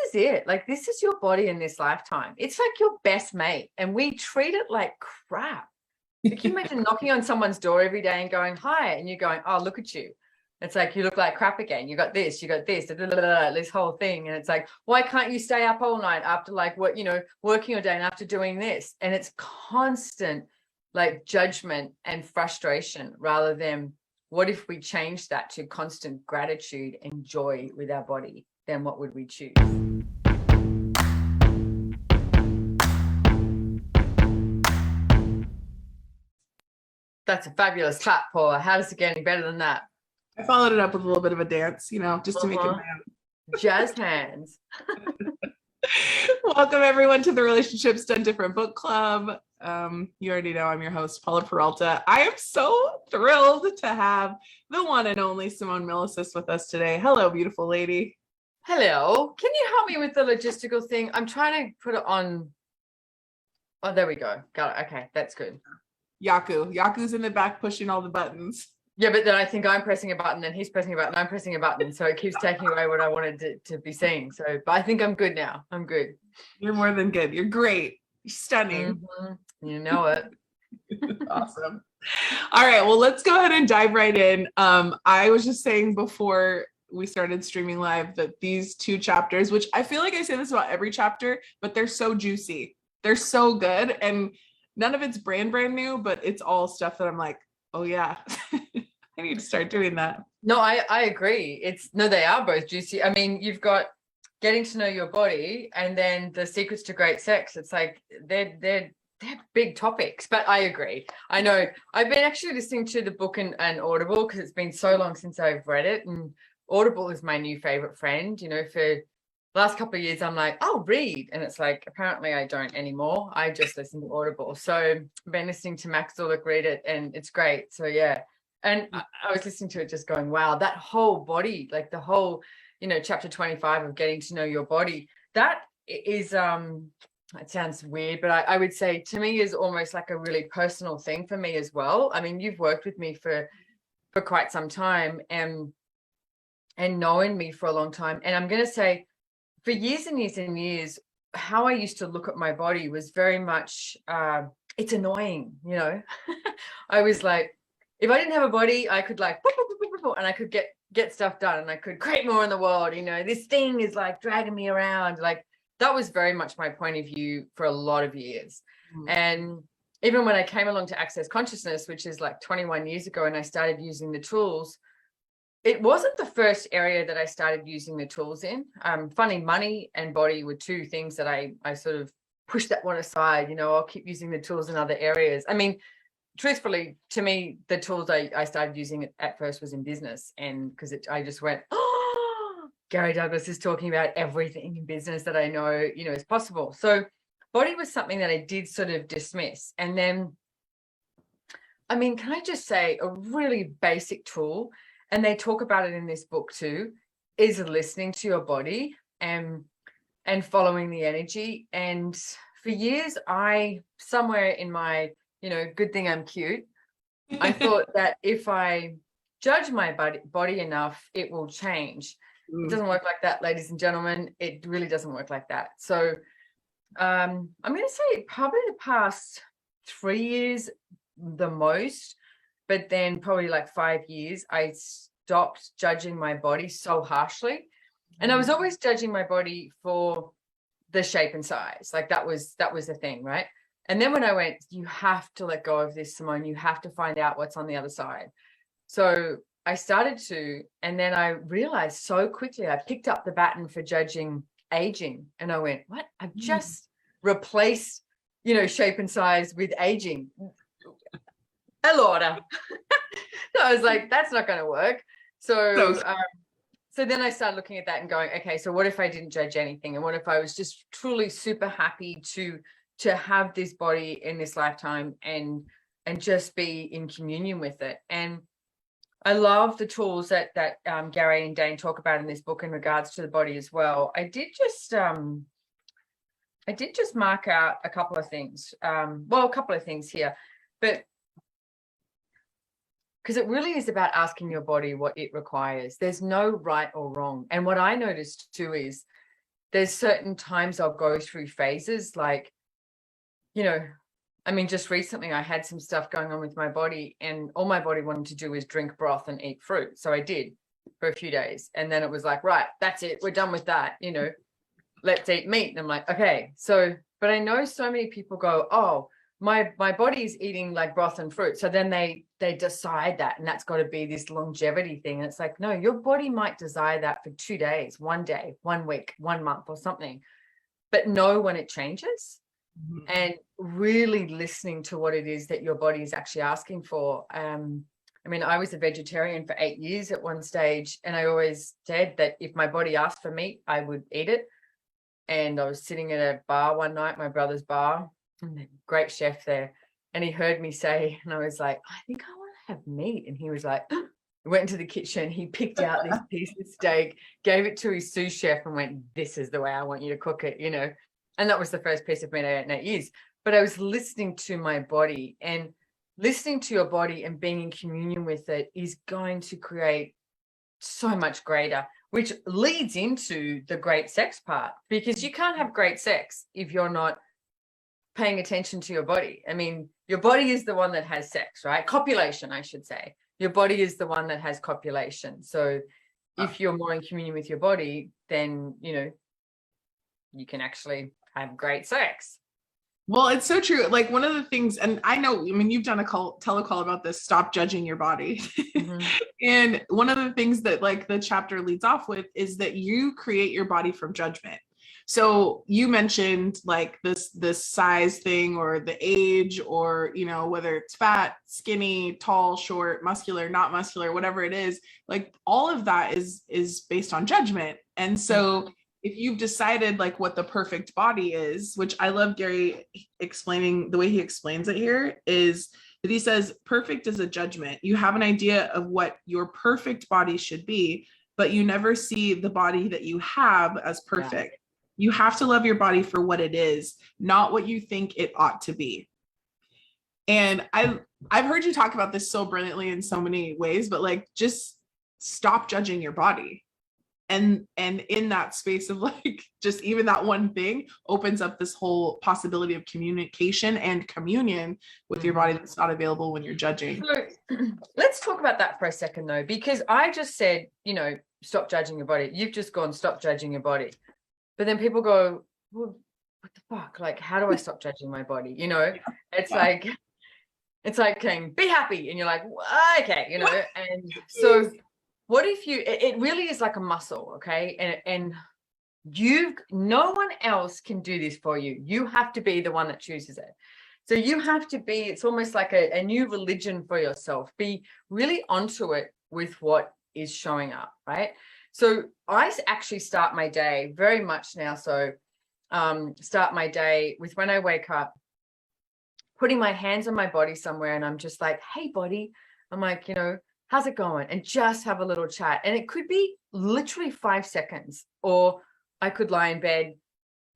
is it. Like, this is your body in this lifetime. It's like your best mate, and we treat it like crap. Can you imagine knocking on someone's door every day and going, hi, and you're going, oh, look at you. It's like, you look like crap again. You got this, this whole thing. And it's like, why can't you stay up all night after like what, working all day and after doing this? And it's constant like judgment and frustration, rather than what if we change that to constant gratitude and joy with our body? Then what would we choose? That's a fabulous clap, Paula. How does it get any better than that? I followed it up with a little bit of a dance, just to make it my own. Jazz hands. Welcome everyone to the Relationships Done Different Book Club. You already know I'm your host, Paula Peralta. I am so thrilled to have the one and only Simone Milasas with us today. Hello, beautiful lady. Hello. Can you help me with the logistical thing? I'm trying to put it on. Oh, there we go. Got it. Okay, that's good. Yaku's in the back pushing all the buttons. Yeah, but then I think I'm pressing a button and he's pressing a button and I'm pressing a button. So it keeps taking away what I wanted to be seeing. So, but I think I'm good now. I'm good. You're more than good. You're great. You're stunning. Mm-hmm. You know it. Awesome. All right. Well, let's go ahead and dive right in. I was just saying before we started streaming live that these two chapters, which I feel like I say this about every chapter, but they're so juicy. They're so good. And none of it's brand new, but it's all stuff that I'm like, oh yeah, I need to start doing that. No, I agree. They are both juicy. I mean, you've got getting to know your body and then the secrets to great sex. It's like they're big topics, but I agree. I know I've been actually listening to the book and Audible because it's been so long since I've read it, and Audible is my new favorite friend. For the last couple of years, I'm like, I'll read. And it's like, apparently I don't anymore. I just listen to Audible. So I've been listening to Max Zorlick read it and it's great. So yeah. And I was listening to it just going, wow, that whole body, like the whole, chapter 25 of getting to know your body, that is, it sounds weird, but I would say to me is almost like a really personal thing for me as well. I mean, you've worked with me for quite some time and knowing me for a long time. And I'm going to say, for years and years and years, how I used to look at my body was very much, it's annoying, I was like, if I didn't have a body, I could like, and I could get stuff done and I could create more in the world. This thing is like dragging me around. Like that was very much my point of view for a lot of years. And even when I came along to Access Consciousness, which is like 21 years ago, and I started using the tools, it wasn't the first area that I started using the tools in. Funny, money and body were two things that I sort of pushed that one aside. I'll keep using the tools in other areas. I mean, truthfully, to me, the tools I started using at first was in business. And because I just went, oh, Gary Douglas is talking about everything in business that I know, is possible. So body was something that I did sort of dismiss. And then, I mean, can I just say a really basic tool, and they talk about it in this book too, is listening to your body and following the energy. And for years, somewhere in my, good thing I'm cute, I thought that if I judge my body enough, it will change. It doesn't work like that, ladies and gentlemen. It really doesn't work like that. So I'm going to say probably the past 3 years the most, but then probably like 5 years, I stopped judging my body so harshly. And I was always judging my body for the shape and size. Like that was the thing, right? And then when I went, you have to let go of this, Simone, you have to find out what's on the other side. So I started to, and then I realized so quickly, I picked up the baton for judging aging. And I went, what? I've just replaced, shape and size with aging. Elorda. So I was like, that's not going to work. So then I started looking at that and going, okay, so what if I didn't judge anything? And what if I was just truly super happy to have this body in this lifetime and just be in communion with it? And I love the tools that Gary and Dane talk about in this book in regards to the body as well. I did just mark out a couple of things. A couple of things here, but because it really is about asking your body what it requires. There's no right or wrong. And what I noticed too is there's certain times I'll go through phases, like, you know, I mean, just recently I had some stuff going on with my body, and all my body wanted to do was drink broth and eat fruit. So I did for a few days. And then it was like, right, that's it. We're done with that. You know, let's eat meat. And I'm like, okay. So, but I know so many people go, oh, my body's eating like broth and fruit. So then they decide that, and that's got to be this longevity thing. And it's like, no, your body might desire that for 2 days, 1 day, 1 week, 1 month or something, but know when it changes. And really listening to what it is that your body is actually asking for. I mean, I was a vegetarian for 8 years at one stage, and I always said that if my body asked for meat, I would eat it. And I was sitting at a bar one night, my brother's bar, and the great chef there, and he heard me say, and I was like, I think I want to have meat. And he was like, went into the kitchen, he picked out this piece of steak, gave it to his sous chef, and went, this is the way I want you to cook it, you know. And that was the first piece of meat I ate in 8 years. But I was listening to my body, and listening to your body and being in communion with it is going to create so much greater, which leads into the great sex part, because you can't have great sex if you're not paying attention to your body. I mean, your body is the one that has sex, right? Copulation, I should say. Your body is the one that has copulation. So if you're more in communion with your body, then, you know, you can actually have great sex. Well, it's so true. Like, one of the things, and I know, I mean, you've done a telecall about this, stop judging your body. Mm-hmm. And one of the things that like the chapter leads off with is that you create your body from judgment. So you mentioned like this size thing, or the age, or, you know, whether it's fat, skinny, tall, short, muscular, not muscular, whatever it is, like all of that is based on judgment. And so if you've decided like what the perfect body is, which I love Gary explaining, the way he explains it here is that he says, perfect is a judgment. You have an idea of what your perfect body should be, but you never see the body that you have as perfect. Yeah. You have to love your body for what it is, not what you think it ought to be. And I've heard you talk about this so brilliantly in so many ways, but like, just stop judging your body. And in that space of like, just even that one thing opens up this whole possibility of communication and communion with your body that's not available when you're judging. So let's talk about that for a second though, because I just said, you know, stop judging your body. You've just gone, stop judging your body. But then people go, well, what the fuck? Like, how do I stop judging my body? You know, it's like saying, be happy. And you're like, okay, you know, and so what if it really is like a muscle, okay? And no one else can do this for you. You have to be the one that chooses it. So you have to be, it's almost like a new religion for yourself. Be really onto it with what is showing up, right? So I actually start my day very much now. So start my day with, when I wake up, putting my hands on my body somewhere, and I'm just like, hey, body. I'm like, you know, how's it going? And just have a little chat. And it could be literally 5 seconds, or I could lie in bed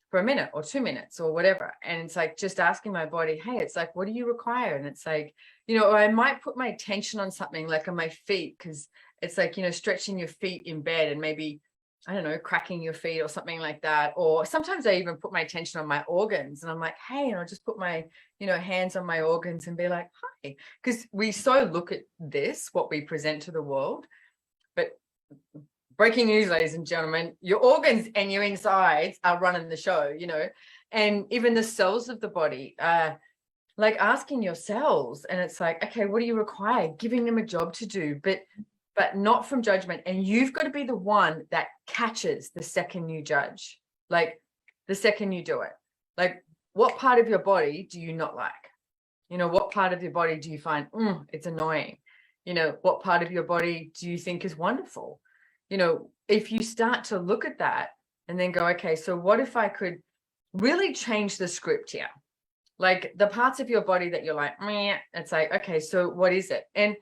for a minute or 2 minutes or whatever. And it's like just asking my body, hey, it's like, what do you require? And it's like, you know, or I might put my attention on something like on my feet, because it's like, you know, stretching your feet in bed and maybe, I don't know, cracking your feet or something like that. Or sometimes I even put my attention on my organs, and I'm like, hey, and I'll just put my, you know, hands on my organs and be like, hi. Because we so look at this, what we present to the world. But breaking news, ladies and gentlemen, your organs and your insides are running the show, you know, and even the cells of the body, like asking your cells, and it's like, okay, what do you require? Giving them a job to do, but not from judgment. And you've got to be the one that catches the second you judge, like the second you do it. Like, what part of your body do you not like? You know, what part of your body do you find, it's annoying? You know, what part of your body do you think is wonderful? You know, if you start to look at that and then go, okay, so what if I could really change the script here? Like the parts of your body that you're like, meh, it's like, okay, so what is it? And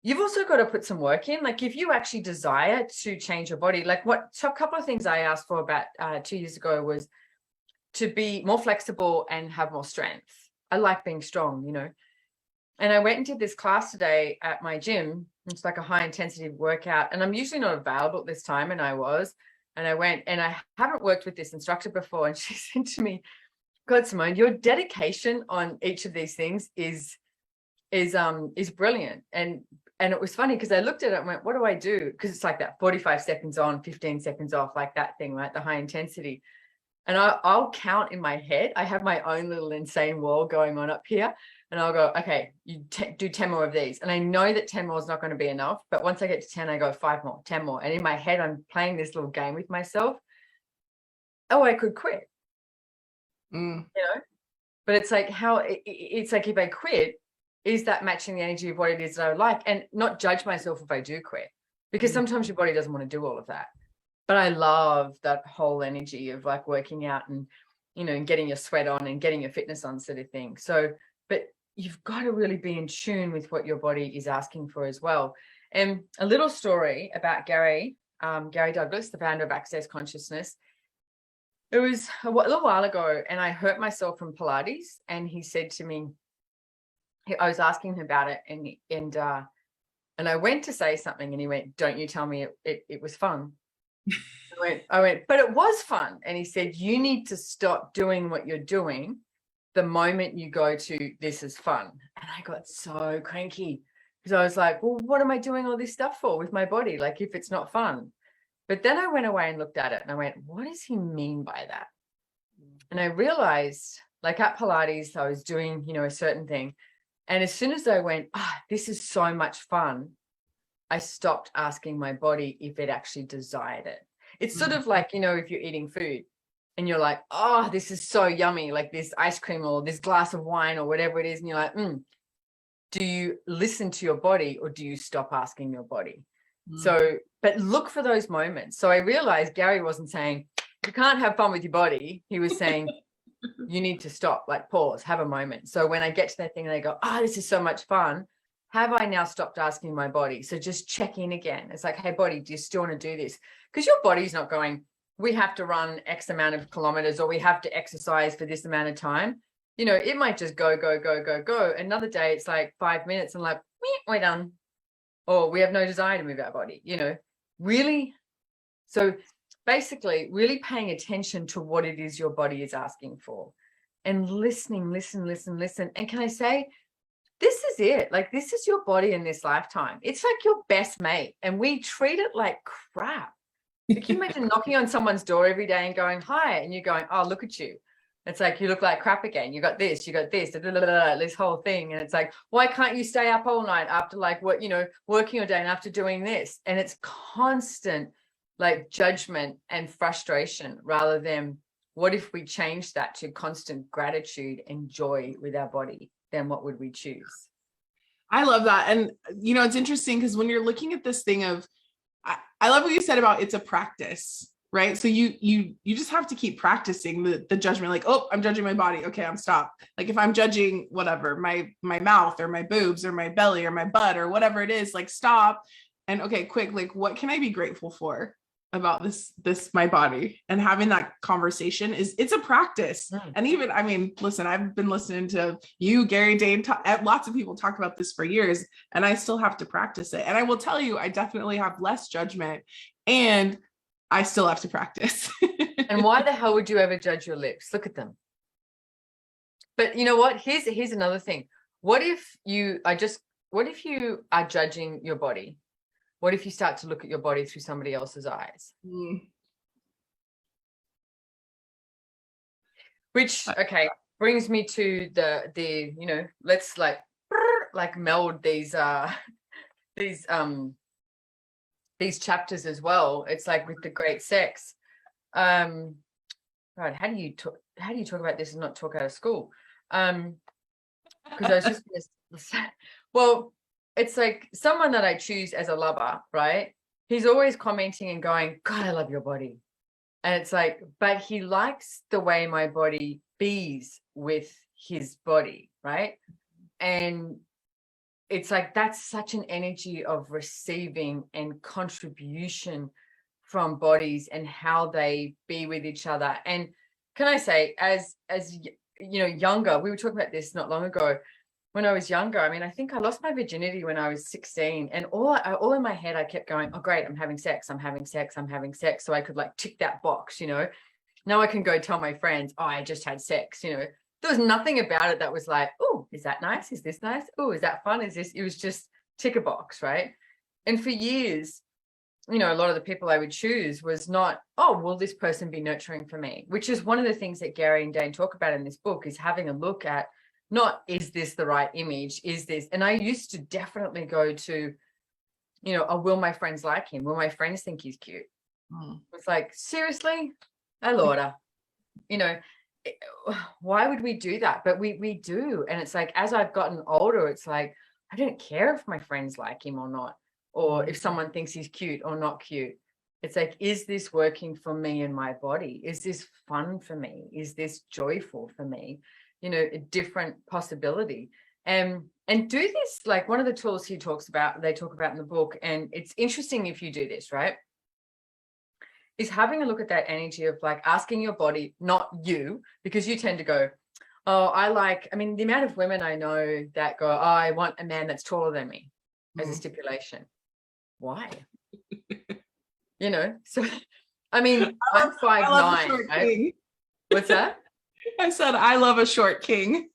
you've also got to put some work in. Like if you actually desire to change your body, like so a couple of things I asked for about 2 years ago was to be more flexible and have more strength. I like being strong, you know. And I went and did this class today at my gym. It's like a high intensity workout, and I'm usually not available at this time, and I was. And I went, and I haven't worked with this instructor before. And she said to me, God, Simone, your dedication on each of these things is brilliant. And it was funny because I looked at it and went, what do I do? Because it's like that 45 seconds on, 15 seconds off, like that thing, right? The high intensity. And I'll count in my head. I have my own little insane wall going on up here. And I'll go, okay, you do 10 more of these. And I know that 10 more is not going to be enough. But once I get to 10, I go 5 more, 10 more. And in my head, I'm playing this little game with myself. Oh, I could quit. You know, but it's like it's like if I quit, is that matching the energy of what it is that I would like? And not judge myself if I do quit, because sometimes your body doesn't want to do all of that. But I love that whole energy of like working out and, you know, and getting your sweat on and getting your fitness on sort of thing. So, but you've got to really be in tune with what your body is asking for as well. And a little story about Gary Douglas, the founder of Access Consciousness. It was a little while ago, and I hurt myself from Pilates, and he said to me, I was asking him about it, and I went to say something, and he went, "Don't you tell me it was fun." I went, "But it was fun." And he said, "You need to stop doing what you're doing the moment you go to this is fun." And I got so cranky because I was like, well, what am I doing all this stuff for with my body? Like, if it's not fun. But then I went away and looked at it and I went, what does he mean by that? And I realized, like at Pilates, I was doing, you know, a certain thing. And as soon as I went, this is so much fun, I stopped asking my body if it actually desired it. It's sort of like, you know, if you're eating food and you're like, oh, this is so yummy, like this ice cream or this glass of wine or whatever it is. And you're like, do you listen to your body or do you stop asking your body? So, but look for those moments. So I realized Gary wasn't saying, you can't have fun with your body. He was saying, you need to stop, like pause, have a moment. So when I get to that thing and I go, this is so much fun. Have I now stopped asking my body? So just check in again. It's like, hey, body, do you still want to do this? Because your body's not going, we have to run X amount of kilometers or we have to exercise for this amount of time. You know, it might just go, go, go, go, go. Another day, it's like 5 minutes and like, we're done. Or we have no desire to move our body, you know, really. So basically really paying attention to what it is your body is asking for and listening. And can I say, this is it. Like, this is your body in this lifetime. It's like your best mate. And we treat it like crap. Can you imagine knocking on someone's door every day and going, hi, and you're going, oh, look at you. It's like, you look like crap again. You got this, this whole thing. And it's like, why can't you stay up all night after like what, you know, working all day and after doing this? And it's constant like judgment and frustration rather than what if we change that to constant gratitude and joy with our body? Then what would we choose? I love that. And, you know, it's interesting because when you're looking at this thing of, I love what you said about it's a practice. Right. So you just have to keep practicing the judgment, like, oh, I'm judging my body. Okay, I'm stopped. Like if I'm judging whatever, my mouth or my boobs or my belly or my butt or whatever it is, like stop. And okay, quick, like what can I be grateful for about this my body? And having that conversation it's a practice. And even, I mean, listen, I've been listening to you, Gary, Dane, lots of people talk about this for years, and I still have to practice it. And I will tell you, I definitely have less judgment and I still have to practice. And why the hell would you ever judge your lips? Look at them. But you know what? Here's another thing. What if you are judging your body? What if you start to look at your body through somebody else's eyes? Which, okay, brings me to the you know, let's like meld these chapters as well. It's like with the great sex. Right, how do you talk about this and not talk out of school? Because I was just well, it's like someone that I choose as a lover, right? He's always commenting and going, God, I love your body. And it's like, but he likes the way my body bees with his body, right? And it's like, that's such an energy of receiving and contribution from bodies and how they be with each other. And can I say, as you know, younger, we were talking about this not long ago, when I was younger, I mean, I think I lost my virginity when I was 16, and all in my head, I kept going, oh, great, I'm having sex, I'm having sex, I'm having sex. So I could like tick that box, Now I can go tell my friends, oh, I just had sex, There was nothing about it that was like, oh, is that nice? Is this nice? Oh, is that fun? Is this? It was just tick a box, right? And for years, a lot of the people I would choose was not, oh, will this person be nurturing for me? Which is one of the things that Gary and Dane talk about in this book, is having a look at, not, is this the right image? Is this? And I used to definitely go to, oh, will my friends like him? Will my friends think he's cute? It's like, seriously? Allora, why would we do that? But we do. And it's like, as I've gotten older, it's like, I don't care if my friends like him or not, or if someone thinks he's cute or not cute. It's like, is this working for me and my body? Is this fun for me? Is this joyful for me? A different possibility. And do this, like one of the tools they talk about in the book, and it's interesting if you do this, right? Is having a look at that energy of like asking your body, not you, because you tend to go, oh, the amount of women I know that go, oh, I want a man that's taller than me as a stipulation. Why? So, I'm 5'9", right? What's that? I said, I love a short king.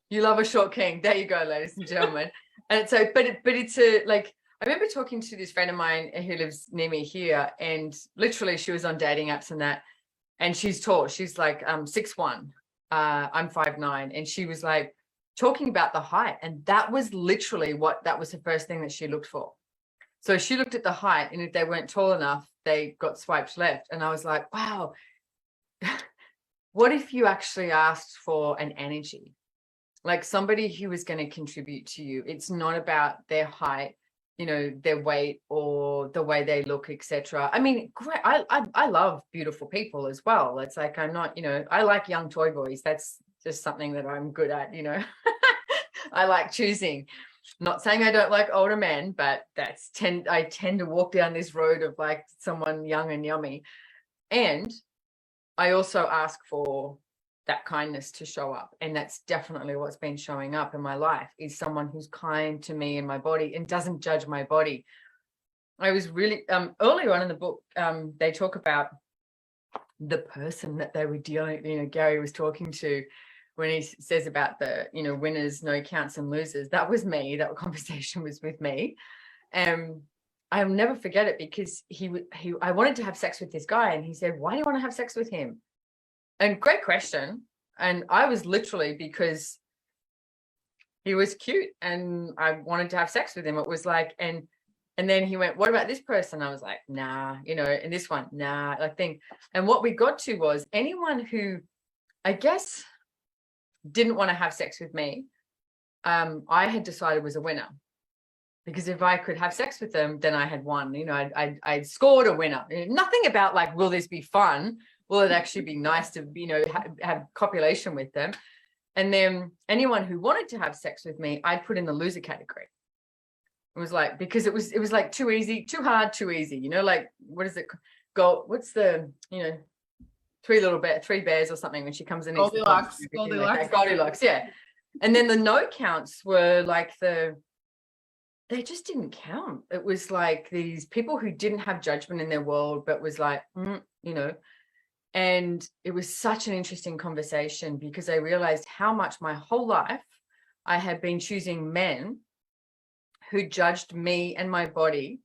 You love a short king. There you go, ladies and gentlemen. And so, but it's a, like, I remember talking to this friend of mine who lives near me here, and literally she was on dating apps and that, and she's tall. She's like 6'1". I'm 5'9", and she was like talking about the height, and that was literally that was the first thing that she looked for. So she looked at the height, and if they weren't tall enough, they got swiped left. And I was like, wow, what if you actually asked for an energy, like somebody who was going to contribute to you? It's not about their height, their weight or the way they look, etc. Great. I love beautiful people as well. It's like, I'm not, I like young toy boys. That's just something that I'm good at, I like choosing. Not saying I don't like older men, but I tend to walk down this road of like someone young and yummy. And I also ask for that kindness to show up. And that's definitely what's been showing up in my life, is someone who's kind to me and my body and doesn't judge my body. I was really, earlier on in the book, they talk about the person that they were dealing, Gary was talking to, when he says about the, winners, no counts and losers. That was me. That conversation was with me. I'll never forget it, because I wanted to have sex with this guy, and he said, why do you want to have sex with him? And great question. And I was literally, because he was cute and I wanted to have sex with him. It was like, and then he went, what about this person? I was like, nah, and this one, nah, I think. And what we got to was, anyone who, I guess, didn't want to have sex with me, I had decided was a winner. Because if I could have sex with them, then I had won. I'd scored a winner. Nothing about like, will this be fun? Will it actually be nice to, have copulation with them? And then anyone who wanted to have sex with me, I'd put in the loser category. It was like, because it was like too easy, too hard, too easy. Like, what is it? What's the, three bears or something, when she comes in. Goldilocks. Goldilocks, yeah. And then the no counts were like they just didn't count. It was like these people who didn't have judgment in their world, but was like, and it was such an interesting conversation, because I realized how much my whole life I had been choosing men who judged me and my body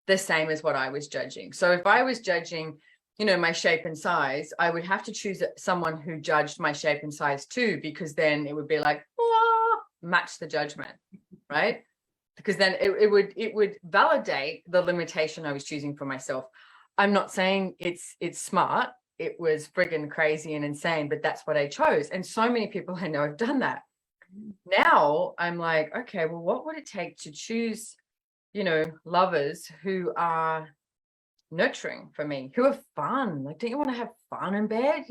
the same as what I was judging. So if I was judging, my shape and size, I would have to choose someone who judged my shape and size too, because then it would be like, match the judgment, right? Because then it would validate the limitation I was choosing for myself. I'm not saying it's smart. It was friggin' crazy and insane, but that's what I chose. And so many people I know have done that. Now I'm like, okay, well, what would it take to choose, lovers who are nurturing for me, who are fun? Like, don't you want to have fun in bed?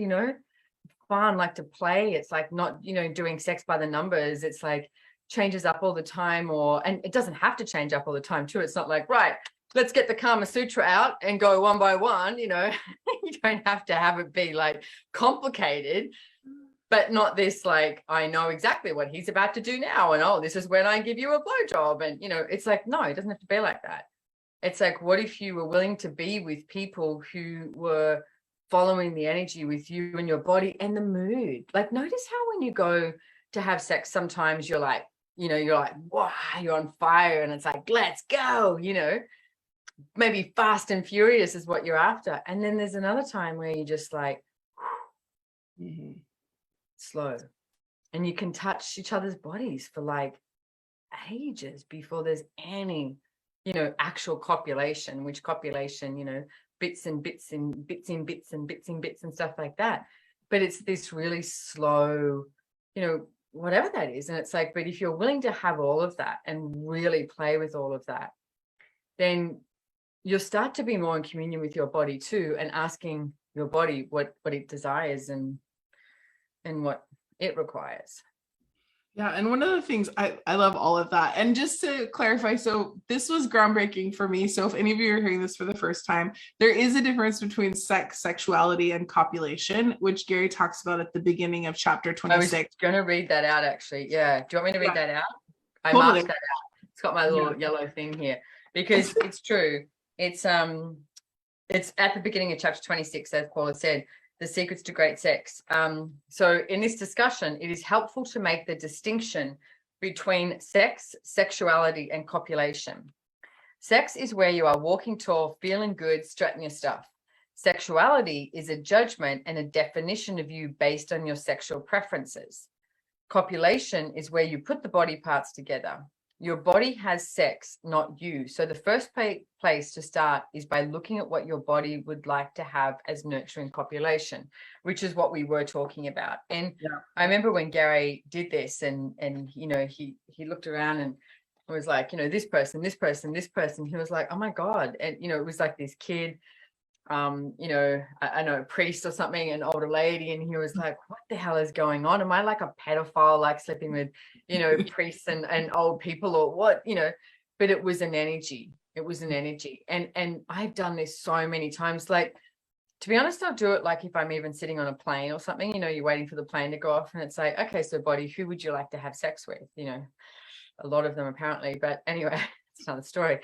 Fun, like to play. It's like not, doing sex by the numbers. It's like changes up all the time, and it doesn't have to change up all the time too. It's not like, right, let's get the Kama Sutra out and go one by one. You don't have to have it be like complicated. but not this like, I know exactly what he's about to do now, and oh, this is when I give you a blowjob, and it's like, no, it doesn't have to be like that. It's like, what if you were willing to be with people who were following the energy with you and your body and the mood? Like, notice how when you go to have sex, sometimes you're like, you're like, wow, you're on fire, and it's like, let's go, maybe fast and furious is what you're after. And then there's another time where you're just like, slow, and you can touch each other's bodies for like ages before there's any actual copulation, which copulation, bits and bits and bits in bits and bits in bits and stuff like that. But it's this really slow, whatever that is. And it's like, but if you're willing to have all of that and really play with all of that, then you'll start to be more in communion with your body too, and asking your body what it desires and what it requires. Yeah. And one of the things I love all of that. And just to clarify, so this was groundbreaking for me. So if any of you are hearing this for the first time, there is a difference between sex, sexuality, and copulation, which Gary talks about at the beginning of chapter 26. I was going to read that out, actually. Yeah. Do you want me to read that out? I Totally. marked that out. It's got my little yellow thing here because it's true. It's at the beginning of chapter 26, as Paula said. The secrets to great sex. So in this discussion, it is helpful to make the distinction between sex, sexuality, and copulation. Sex is where you are walking tall, feeling good, strutting your stuff. Sexuality is a judgment and a definition of you based on your sexual preferences. Copulation is where you put the body parts together. Your body has sex, not you. So the first place to start is by looking at what your body would like to have as nurturing copulation, which is what we were talking about. And I remember when Gary did this and he looked around and was like, this person, this person, this person. He was like, oh my God. And, it was like this kid, I know a priest or something, an older lady, and he was like, what the hell is going on? Am I like a pedophile, like sleeping with priests and old people, or what? But it was an energy. And I've done this so many times. Like, to be honest, I'll do it like if I'm even sitting on a plane or something, you're waiting for the plane to go off, and it's like, okay, so body, who would you like to have sex with? A lot of them apparently, but anyway, it's another story.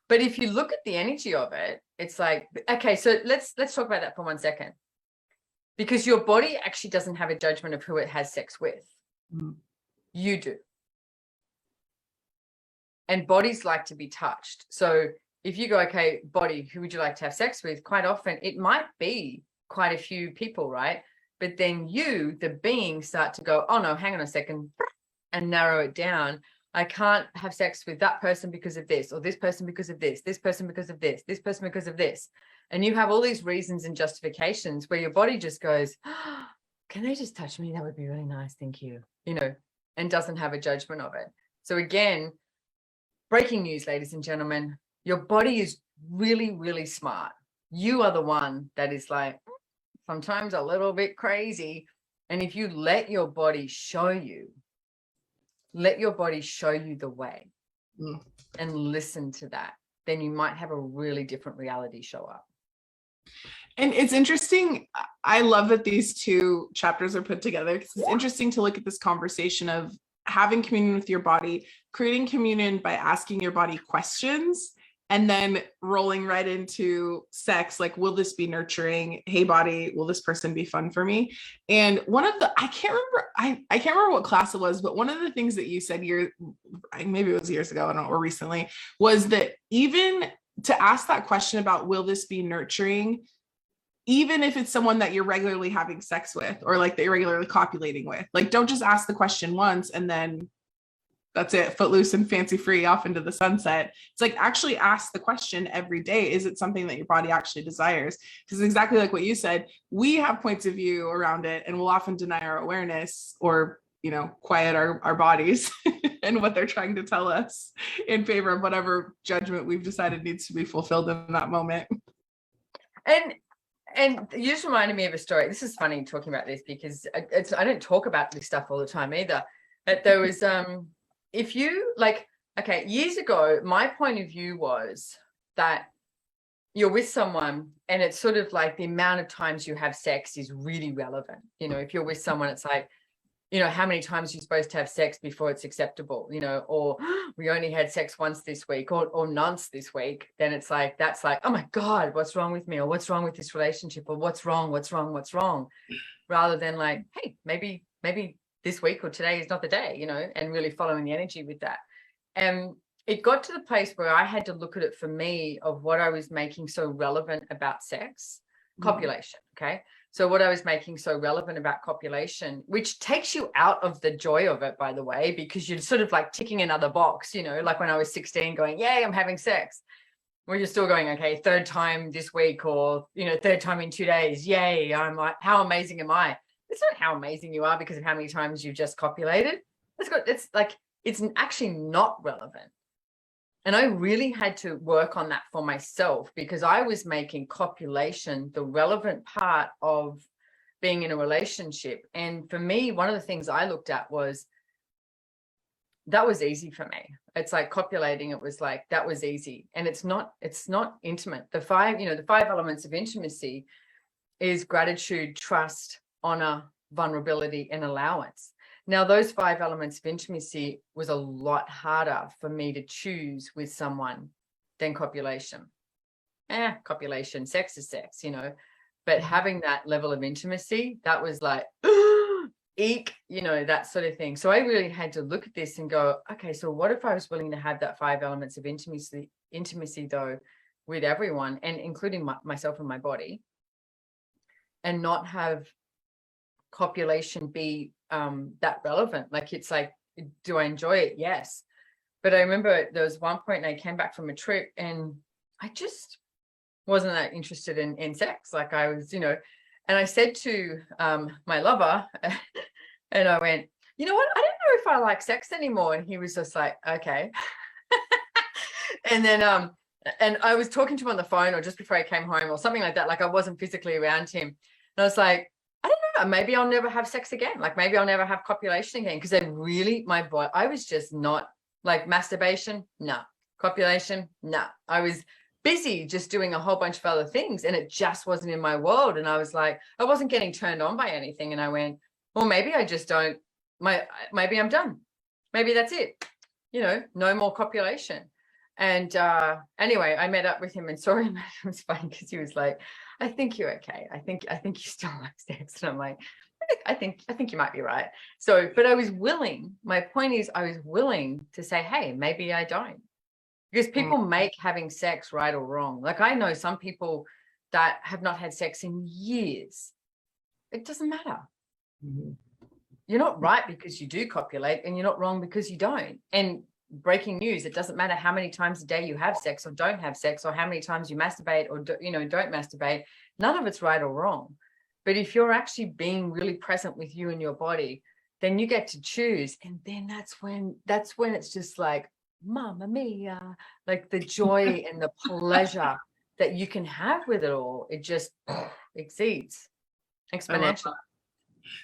But if you look at the energy of it, it's like, okay, so let's talk about that for 1 second. Because your body actually doesn't have a judgment of who it has sex with. You do. And bodies like to be touched. So if you go, okay, body, who would you like to have sex with? Quite often it might be quite a few people, right? But then you, the being, start to go, oh no, hang on a second, and narrow it down. I can't have sex with that person because of this, or this person because of this person because of this person because of this. And you have all these reasons and justifications where your body just goes, oh, can they just touch me? That would be really nice. Thank you. And doesn't have a judgment of it. So again, breaking news, ladies and gentlemen, your body is really, really smart. You are the one that is like sometimes a little bit crazy. And if you let your body show you, the way and listen to that, then you might have a really different reality show up. And it's interesting. I love that these two chapters are put together because it's interesting to look at this conversation of having communion with your body, creating communion by asking your body questions, and then rolling right into sex. Like, will this be nurturing? Hey body, will this person be fun for me? And one of the, I can't remember what class it was, but one of the things that you said maybe it was years ago, I don't know, or recently, was that even to ask that question about, will this be nurturing? Even if it's someone that you're regularly having sex with, or like that you're regularly copulating with, like, don't just ask the question once and then that's it, footloose and fancy free off into the sunset. It's like, actually ask the question every day. Is it something that your body actually desires? Because exactly like what you said, we have points of view around it and we'll often deny our awareness or, quiet our bodies and what they're trying to tell us in favor of whatever judgment we've decided needs to be fulfilled in that moment. And you just reminded me of a story. This is funny talking about this because I don't talk about this stuff all the time either. But there was, if you like, okay, years ago, my point of view was that you're with someone it's sort of like the amount of times you have sex is really relevant. You know, if you're with someone, it's like, you know, how many times you're supposed to have sex before it's acceptable, you know, or we only had sex once this week or nonce this week. Then it's like, that's like, oh my God, what's wrong with me? Or what's wrong with this relationship? Or what's wrong? Rather than like, hey, maybe this week or today is not the day, you know, and really following the energy with that. And it got to the place where I had to look at it for me of what I was making so relevant about sex, copulation. Okay. So what I was making so relevant about copulation, which takes you out of the joy of it, by the way, because you're sort of like ticking another box, you know, like when I was 16 going, yay, I'm having sex. Where you're still going, okay, third time this week, or, you know, third time in 2 days. Yay. I'm like, how amazing am I? It's not how amazing you are because of how many times you just copulated. It's like, it's actually not relevant. And I really had to work on that for myself because I was making copulation the relevant part of being in a relationship. And for me, one of the things I looked at was that was easy for me. It's like copulating. It was like, that was easy. And it's not intimate. The five elements of intimacy is gratitude, trust, honor, vulnerability, and allowance. Now, those 5 elements of intimacy was a lot harder for me to choose with someone than copulation. Copulation, sex is sex, you know, but having that level of intimacy, that was like, eek, you know, that sort of thing. So I really had to look at this and go, okay, so what if I was willing to have that 5 elements of intimacy though, with everyone and including myself and my body, and not have copulation be that relevant? Like, it's like, do I enjoy it? Yes. But I remember there was one point I came back from a trip and I just wasn't that interested in sex. Like I was, you know, and I said to my lover and I went, you know what? I don't know if I like sex anymore. And he was just like, okay. And then, and I was talking to him on the phone or just before I came home or something like that. Like I wasn't physically around him. And I was like, I don't know, maybe I'll never have sex again. Like maybe I'll never have copulation again. Because they really, my body, I was just not like masturbation. No. Copulation. No. I was busy just doing a whole bunch of other things and it just wasn't in my world. And I was like, I wasn't getting turned on by anything. And I went, well, maybe I just don't, maybe I'm done. Maybe that's it. You know, no more copulation. And anyway, I met up with him and saw him. It was funny because he was like, I think you're okay. I think you still like sex. And I'm like, I think you might be right. So, but I was willing, my point is I was willing to say, hey, maybe I don't. Because people make having sex right or wrong. Like I know some people that have not had sex in years. It doesn't matter. Mm-hmm. You're not right because you do copulate and you're not wrong because you don't. And breaking news, it doesn't matter how many times a day you have sex or don't have sex or how many times you masturbate or don't masturbate. None of it's right or wrong. But if you're actually being really present with you and your body, then you get to choose. And then that's when it's just like, Mamma mia, like the joy and the pleasure that you can have with it all. It just exceeds exponentially.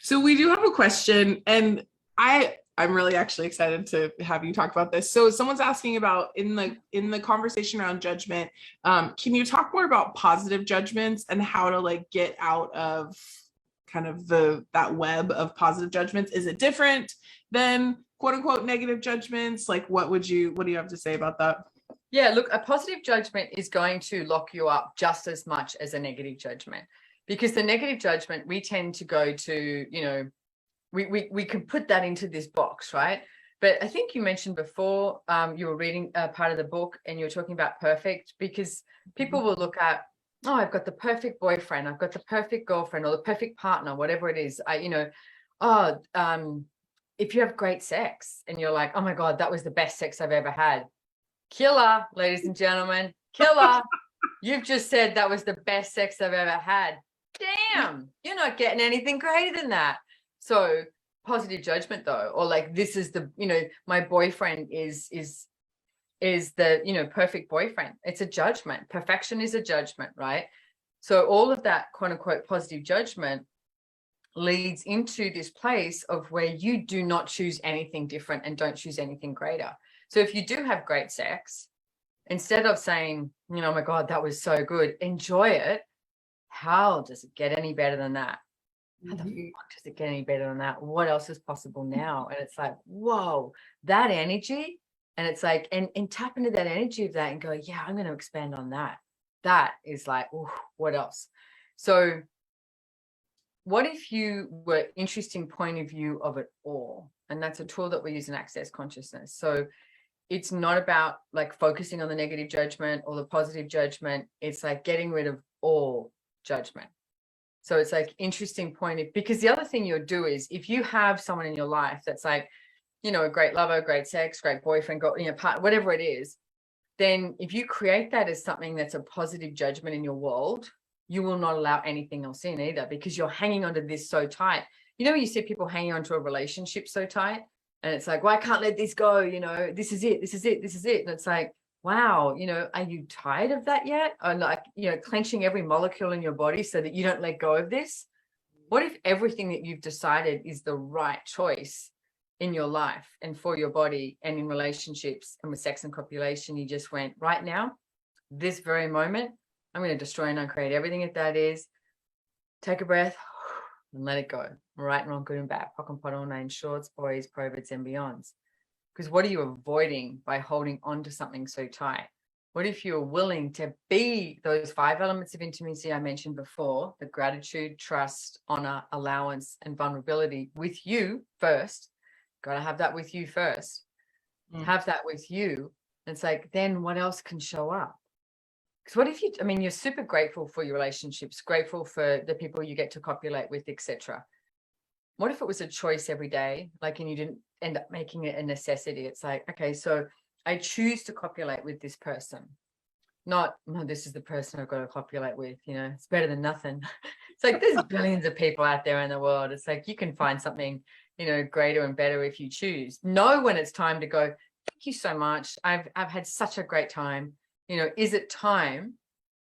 So we do have a question, and I'm really actually excited to have you talk about this. So someone's asking about in the conversation around judgment, can you talk more about positive judgments and how to like get out of kind of that web of positive judgments? Is it different than quote unquote negative judgments? Like what do you have to say about that? Yeah, look, a positive judgment is going to lock you up just as much as a negative judgment, because the negative judgment, we tend to go to, you know, we can put that into this box, right? But I think you mentioned before, you were reading part of the book and you were talking about perfect, because people will look at, oh, I've got the perfect boyfriend, I've got the perfect girlfriend or the perfect partner, whatever it is. If you have great sex and you're like, oh my God, that was the best sex I've ever had. Killer, ladies and gentlemen, killer. You've just said that was the best sex I've ever had. Damn, you're not getting anything greater than that. So positive judgment though, or like, this is the, you know, my boyfriend is the, you know, perfect boyfriend. It's a judgment. Perfection is a judgment, right? So all of that quote unquote positive judgment leads into this place of where you do not choose anything different and don't choose anything greater. So if you do have great sex, instead of saying, you know, oh my God, that was so good, enjoy it, how does it get any better than that? How the Mhm. fuck does it get any better than that? What else is possible now? And it's like, whoa, that energy. And it's like, and tap into that energy of that and go, yeah, I'm going to expand on that. That is like, ooh, what else? So what if you were interesting point of view of it all? And that's a tool that we use in Access Consciousness. So it's not about like focusing on the negative judgment or the positive judgment. It's like getting rid of all judgment. So it's like interesting point of, because the other thing you'll do is if you have someone in your life that's like, you know, a great lover, great sex, great boyfriend, you know, part, whatever it is, then if you create that as something that's a positive judgment in your world, you will not allow anything else in either, because you're hanging onto this so tight. You know, you see people hanging onto a relationship so tight and it's like, well, I can't let this go. You know, this is it. This is it. This is it. And it's like, wow, you know, are you tired of that yet? Or like, you know, clenching every molecule in your body so that you don't let go of this? What if everything that you've decided is the right choice in your life and for your body and in relationships and with sex and copulation, you just went, right now, this very moment, I'm going to destroy and uncreate everything that that is. Take a breath and let it go. Right and wrong, good and bad, pock and pot, all nine shorts, boys, proverts, and beyonds. Because what are you avoiding by holding on to something so tight? What if you're willing to be those 5 elements of intimacy I mentioned before, the gratitude, trust, honor, allowance, and vulnerability with you first? Got to have that with you first. Have that with you. It's like, then what else can show up? Because what if you, I mean, you're super grateful for your relationships, grateful for the people you get to copulate with, etc. What if it was a choice every day, like, and you didn't end up making it a necessity? It's like, okay, so I choose to copulate with this person, not, no, this is the person I've got to copulate with, you know, it's better than nothing. It's like, there's billions of people out there in the world. It's like, you can find something, you know, greater and better if you choose. Know when it's time to go, thank you so much. I've had such a great time. You know, is it time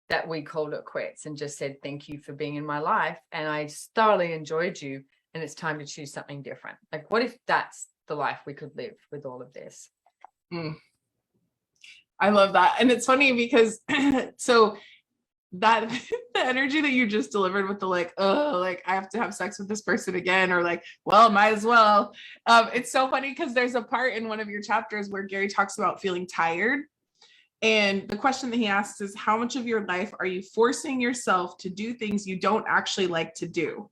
that we called it quits and just said, thank you for being in my life. And I thoroughly enjoyed you. And it's time to choose something different. Like, what if that's the life we could live with all of this? I love that. And it's funny because so that the energy that you just delivered with the like, oh, like I have to have sex with this person again, or like, well, might as well. It's so funny because there's a part in one of your chapters where Gary talks about feeling tired. And the question that he asks is, how much of your life are you forcing yourself to do things you don't actually like to do?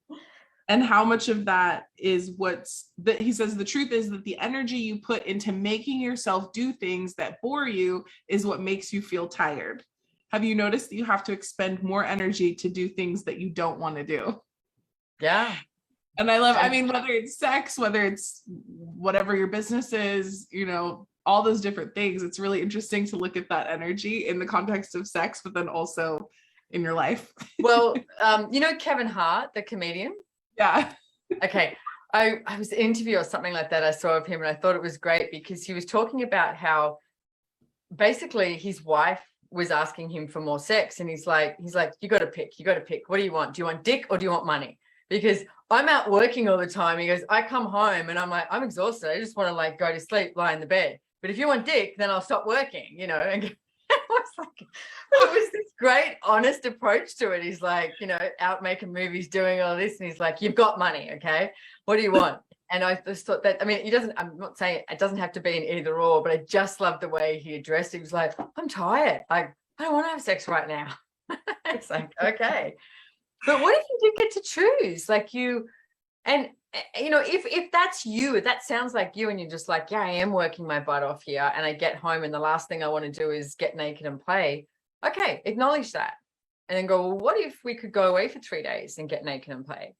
And how much of that is what's that he says the truth is that the energy you put into making yourself do things that bore you is what makes you feel tired. Have you noticed that you have to expend more energy to do things that you don't want to do? Yeah. And I love, I mean, whether it's sex, whether it's whatever your business is, you know, all those different things, it's really interesting to look at that energy in the context of sex, but then also in your life. Well, you know, Kevin Hart, the comedian? Yeah. Okay. I was an interview or something like that I saw of him, and I thought it was great because he was talking about how basically his wife was asking him for more sex, and he's like, you got to pick. What do you want? Do you want dick or do you want money? Because I'm out working all the time. He goes, I come home and I'm like, I'm exhausted. I just want to like go to sleep, lie in the bed. But if you want dick, then I'll stop working, you know. And it was this great, honest approach to it. He's like, you know, out making movies, doing all this. And he's like, you've got money. Okay. What do you want? And I just thought that, I mean, I'm not saying it doesn't have to be an either or, but I just love the way he addressed it. He was like, I'm tired. Like, I don't want to have sex right now. It's like, okay. But what if you did get to choose? Like you know, if that's you, if that sounds like you and you're just like, yeah, I am working my butt off here and I get home and the last thing I want to do is get naked and play. Okay, acknowledge that. And then go, well, what if we could go away for 3 days and get naked and play?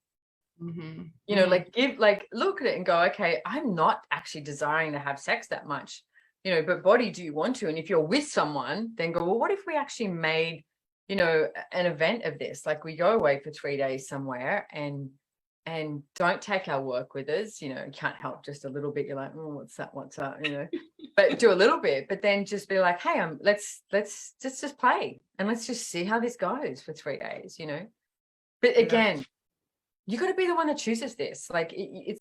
Mm-hmm. You know, like look at it and go, okay, I'm not actually desiring to have sex that much, you know, but body, do you want to? And if you're with someone, then go, well, what if we actually made, you know, an event of this? Like we go away for 3 days somewhere and don't take our work with us, you know, can't help just a little bit. You're like, oh, what's that, you know, but do a little bit, but then just be like, hey, let's just play and let's just see how this goes for 3 days, you know. But again, you got to be the one that chooses this. Like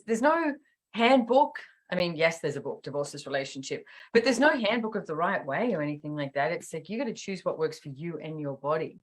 there's no handbook. I mean, yes, there's a book, Divorceless Relationship, but there's no handbook of the right way or anything like that. It's like, you got to choose what works for you and your body.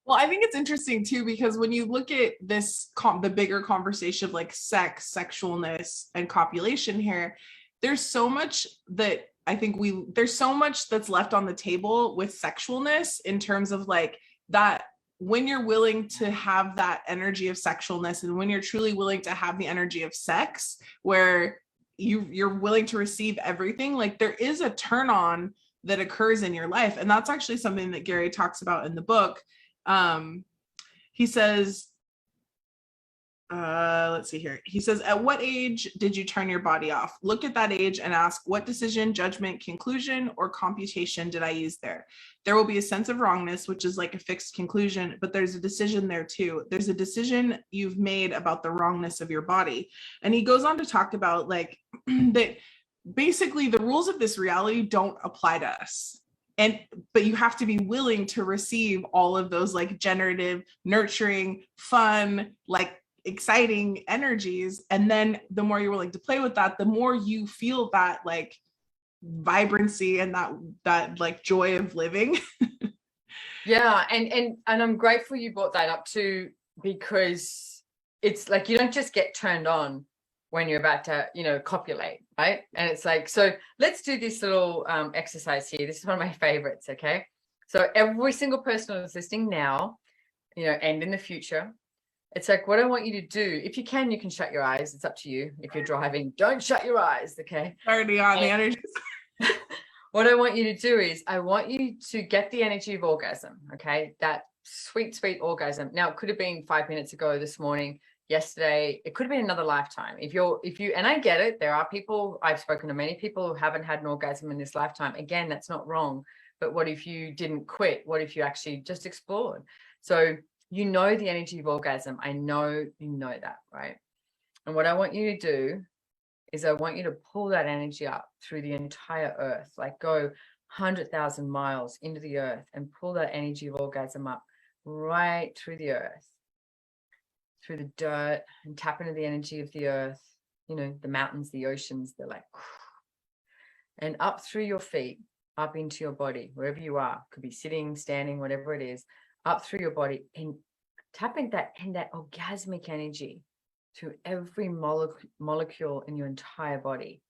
Well, I think it's interesting too, because when you look at this, the bigger conversation of like sex, sexualness, and copulation here, there's so much that I think there's so much that's left on the table with sexualness in terms of like that when you're willing to have that energy of sexualness and when you're truly willing to have the energy of sex, where you're willing to receive everything, like there is a turn on that occurs in your life. And that's actually something that Gary talks about in the book. He says, let's see here. He says, at what age did you turn your body off? Look at that age and ask, what decision, judgment, conclusion, or computation did I use there? There will be a sense of wrongness, which is like a fixed conclusion, but there's a decision there too. There's a decision you've made about the wrongness of your body. And he goes on to talk about like that basically the rules of this reality don't apply to us. But you have to be willing to receive all of those like generative, nurturing, fun, like exciting energies. And then the more you're willing to play with that, the more you feel that like vibrancy and that like joy of living. Yeah. And I'm grateful you brought that up too, because it's like, you don't just get turned on when you're about to, copulate, right? And it's like, so let's do this little exercise here. This is one of my favorites, okay? So every single person who's listening now, and in the future, it's like, what I want you to do, if you can shut your eyes. It's up to you. If you're driving, don't shut your eyes, okay? Already on the energy. What I want you to do is I want you to get the energy of orgasm, okay? That sweet, sweet orgasm. Now, it could have been 5 minutes ago, this morning, yesterday. It could have been another lifetime. If you, and I get it, there are people, I've spoken to many people who haven't had an orgasm in this lifetime. Again, that's not wrong. But what if you didn't quit? What if you actually just explored? So the energy of orgasm. I know you know that, right? And what I want you to do is I want you to pull that energy up through the entire earth, like go 100,000 miles into the earth and pull that energy of orgasm up right through the earth, through the dirt, and tap into the energy of the earth, the mountains, the oceans, they're like, and up through your feet, up into your body, wherever you are, could be sitting, standing, whatever it is, up through your body, and tapping that orgasmic energy to every molecule in your entire body.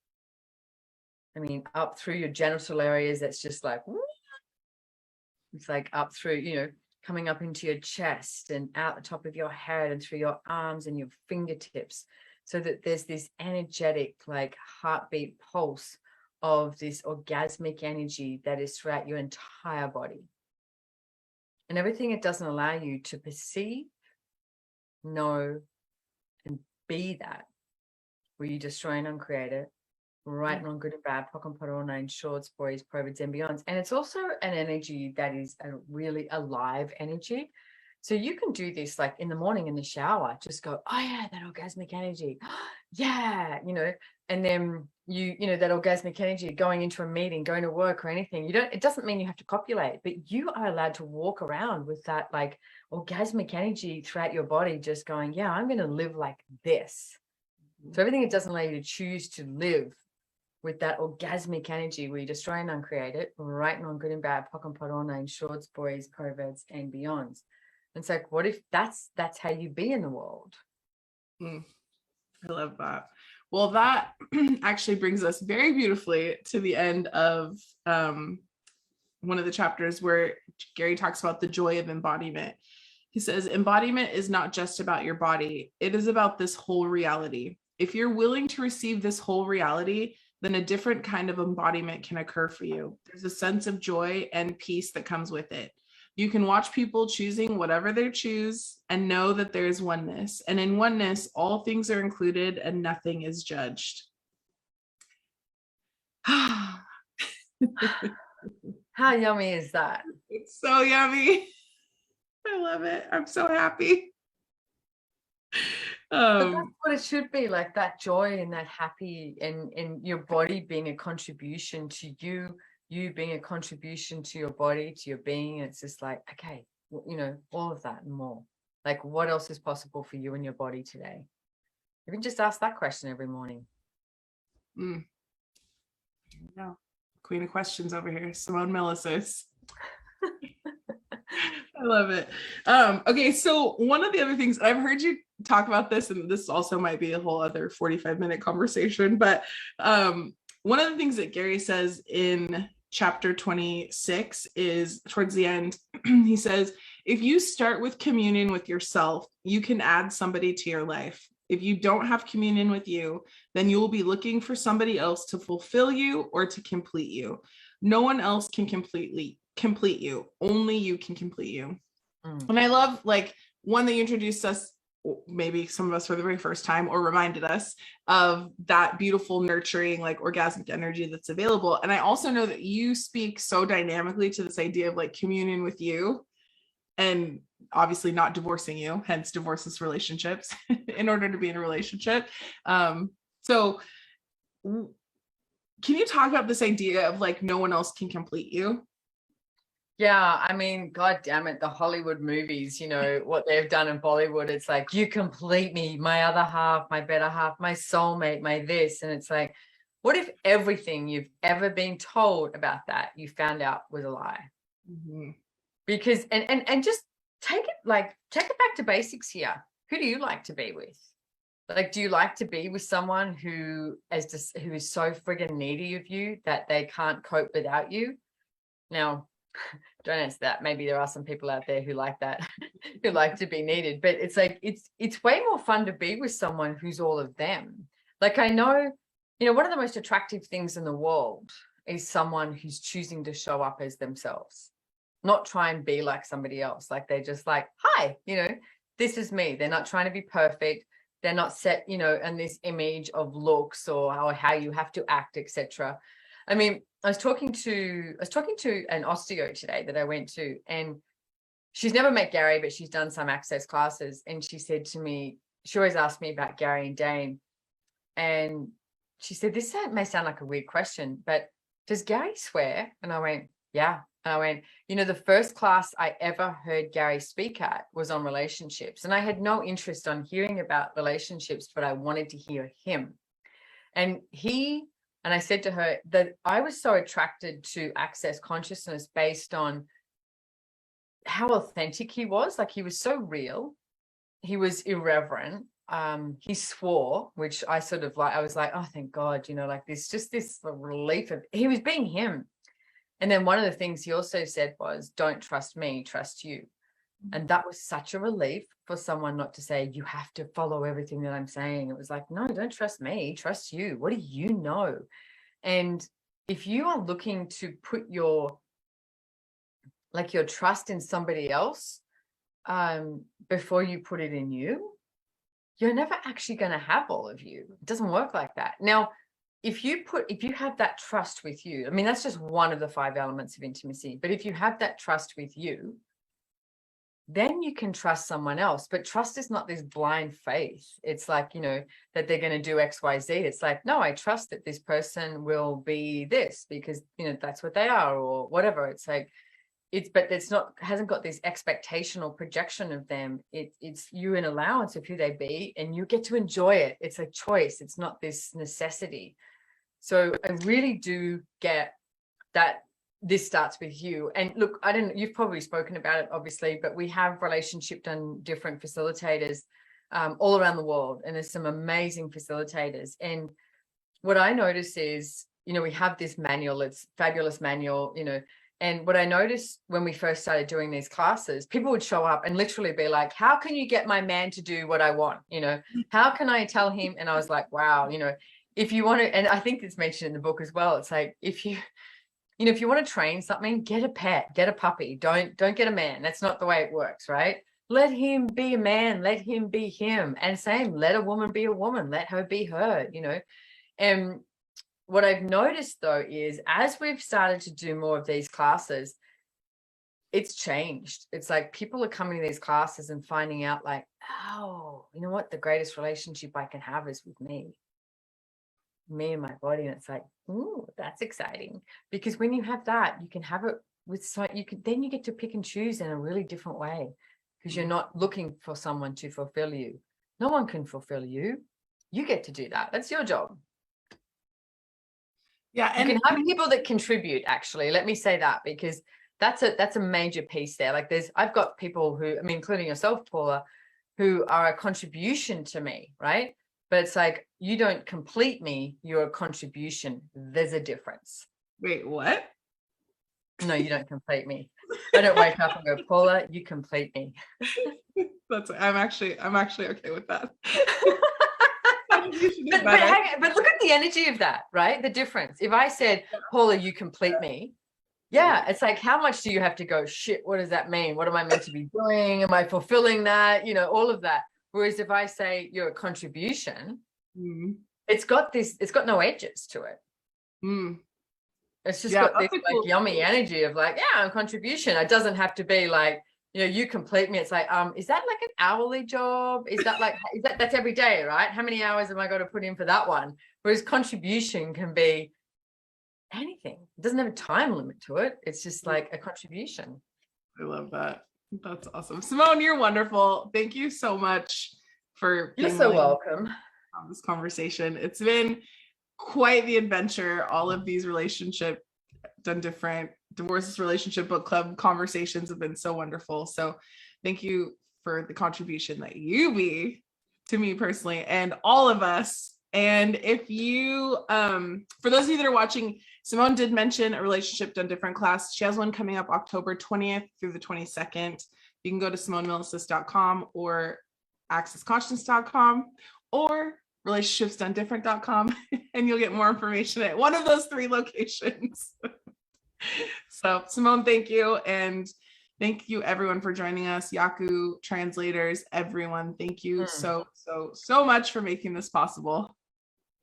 I mean, up through your genital areas, that's just like, it's like up through, coming up into your chest and out the top of your head and through your arms and your fingertips, so that there's this energetic, like heartbeat pulse of this orgasmic energy that is throughout your entire body. And everything it doesn't allow you to perceive, know, and be that, where you destroy and uncreate it, right, wrong, good and bad, POC and POD, all nine shorts, boys, perverts, and beyonds. And it's also an energy that is a really alive energy. So you can do this like in the morning in the shower, just go, oh yeah, that orgasmic energy. Yeah, and then that orgasmic energy going into a meeting, going to work or anything. It doesn't mean you have to copulate, but you are allowed to walk around with that like orgasmic energy throughout your body, just going, yeah, I'm going to live like this. So everything it doesn't allow you to choose to live with that orgasmic energy, where you destroy and uncreate it, right and wrong, good and bad, POC and POD, all nine shorts, boys, perverts, and beyonds. It's like, what if that's how you be in the world? I love that. Well, that actually brings us very beautifully to the end of one of the chapters where Gary talks about the joy of embodiment. He says, embodiment is not just about your body. It is about this whole reality. If you're willing to receive this whole reality, then a different kind of embodiment can occur for you. There's a sense of joy and peace that comes with it. You can watch people choosing whatever they choose and know that there is oneness. And in oneness, all things are included and nothing is judged. How yummy is that? It's so yummy. I love it. I'm so happy. But that's what it should be, like that joy and that happy, and your body being a contribution to you being a contribution to your body, to your being. It's just like, okay, all of that and more. Like, what else is possible for you and your body today? You can just ask that question every morning. There you go. Queen of questions over here, Simone Milasas. I love it. Okay, so one of the other things I've heard you talk about this, and this also might be a whole other 45-minute conversation, but one of the things that Gary says in chapter 26 is towards the end, he says, if you start with communion with yourself, you can add somebody to your life. If you don't have communion with you, then you will be looking for somebody else to fulfill you or to complete you. No one else can complete you. Only you can complete you. And I love, like, one that you introduced us, maybe some of us for the very first time, or reminded us of that beautiful, nurturing, like, orgasmic energy that's available. And I also know that you speak so dynamically to this idea of like communion with you, and obviously not divorcing you, hence divorceless relationships, in order to be in a relationship. So can you talk about this idea of like no one else can complete you? Yeah, I mean, God damn it, the Hollywood movies, you know, what they've done in Bollywood, it's like, you complete me, my other half, my better half, my soulmate, my this. And it's like, what if everything you've ever been told about that you found out was a lie? Mm-hmm. Because and just take it back to basics here. Who do you like to be with? Like, do you like to be with someone who is so friggin' needy of you that they can't cope without you? Now, don't answer that. Maybe there are some people out there who like that, who like to be needed. But it's like, it's way more fun to be with someone who's all of them. Like, I know, you know, one of the most attractive things in the world is someone who's choosing to show up as themselves, not try and be like somebody else. Like, they're just like, hi, you know, this is me. They're not trying to be perfect. They're not set, you know, in this image of looks or how you have to act, etc. I mean, I was talking to an osteo today that I went to, and she's never met Gary, but she's done some access classes. And she said to me, she always asked me about Gary and Dane. And she said, this may sound like a weird question, but does Gary swear? And I went, yeah. And I went, you know, the first class I ever heard Gary speak at was on relationships. And I had no interest on hearing about relationships, but I wanted to hear him. And I said to her that I was so attracted to access consciousness based on how authentic he was. Like, he was so real. He was irreverent. He swore, which I sort of like, I was like, oh, thank God, you know, like this relief of, he was being him. And then one of the things he also said was, don't trust me, trust you. And that was such a relief for someone not to say, you have to follow everything that I'm saying. It was like, no, don't trust me, trust you. What do you know? And if you are looking to put your trust in somebody else before you put it in you, you're never actually going to have all of you. It doesn't work like that. Now, if you have that trust with you, I mean, that's just one of the 5 elements of intimacy. But if you have that trust with you, then you can trust someone else. But trust is not this blind faith. It's like, you know, that they're going to do X, Y, Z. It's like, no, I trust that this person will be this because, you know, that's what they are or whatever. It's like, hasn't got this expectational projection of them. It's you an allowance of who they be, and you get to enjoy it. It's a choice. It's not this necessity. So I really do get that this starts with you. And look, you've probably spoken about it, obviously, but we have relationship done different facilitators all around the world. And there's some amazing facilitators. And what I notice is, you know, we have this manual, it's fabulous manual, you know, and what I noticed when we first started doing these classes, people would show up and literally be like, how can you get my man to do what I want? You know, how can I tell him? And I was like, wow, you know, if you want to, and I think it's mentioned in the book as well. It's like, if you want to train something, get a pet, get a puppy. Don't get a man. That's not the way it works, right? Let him be a man. Let him be him. And same, let a woman be a woman. Let her be her, you know. And what I've noticed, though, is as we've started to do more of these classes, it's changed. It's like people are coming to these classes and finding out like, oh, you know what? The greatest relationship I can have is with me and my body. And it's like, ooh, that's exciting. Because when you have that, you can have it with then you get to pick and choose in a really different way because you're not looking for someone to fulfill you. No one can fulfill you. You get to do that. That's your job. Yeah. And you can have people that contribute, actually. Let me say that, because that's a major piece there. Like I've got people who, I mean, including yourself, Paula, who are a contribution to me, right? But it's like, you don't complete me, you're a contribution. There's a difference. Wait, what? No, you don't complete me. I don't wake up and go, Paula, you complete me. I'm actually okay with that. but look at the energy of that, right? The difference. If I said, Paula, you complete me, yeah, it's like, how much do you have to go, shit, what does that mean? What am I meant to be doing? Am I fulfilling that? You know, all of that. Whereas if I say you're a contribution, it's got no edges to it. It's just got this like yummy energy of like, yeah, I'm a contribution. It doesn't have to be like, you know, you complete me. It's like, is that like an hourly job? Is that that's every day, right? How many hours am I going to put in for that one? Whereas contribution can be anything. It doesn't have a time limit to it. It's just like a contribution. I love that. That's awesome. Simone, you're wonderful. Thank you so much for You're so welcome on this conversation. It's been quite the adventure. All of these relationship done different Divorceless Relationship Book Club conversations have been so wonderful. So thank you for the contribution that you be to me personally and all of us. And if you, for those of you that are watching, Simone did mention a Relationship Done Different class. She has one coming up October 20th through the 22nd. You can go to SimoneMilasas.com or accessconsciousness.com or relationshipsdonedifferent.com and you'll get more information at one of those 3 locations. So Simone, thank you. And thank you everyone for joining us. Yaku, translators, everyone. Thank you so much for making this possible.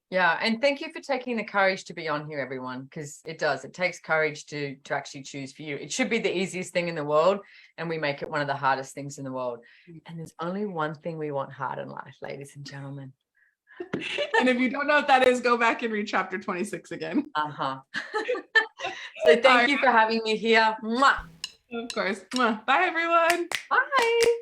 Yeah. And thank you for taking the courage to be on here, everyone, because it takes courage to actually choose for you. It should be the easiest thing in the world, and we make it one of the hardest things in the world. And there's only one thing we want hard in life, ladies and gentlemen. And if you don't know what that is, go back and read chapter 26 again. So thank you for having me here. Mwah. Of course. Bye, everyone. Bye.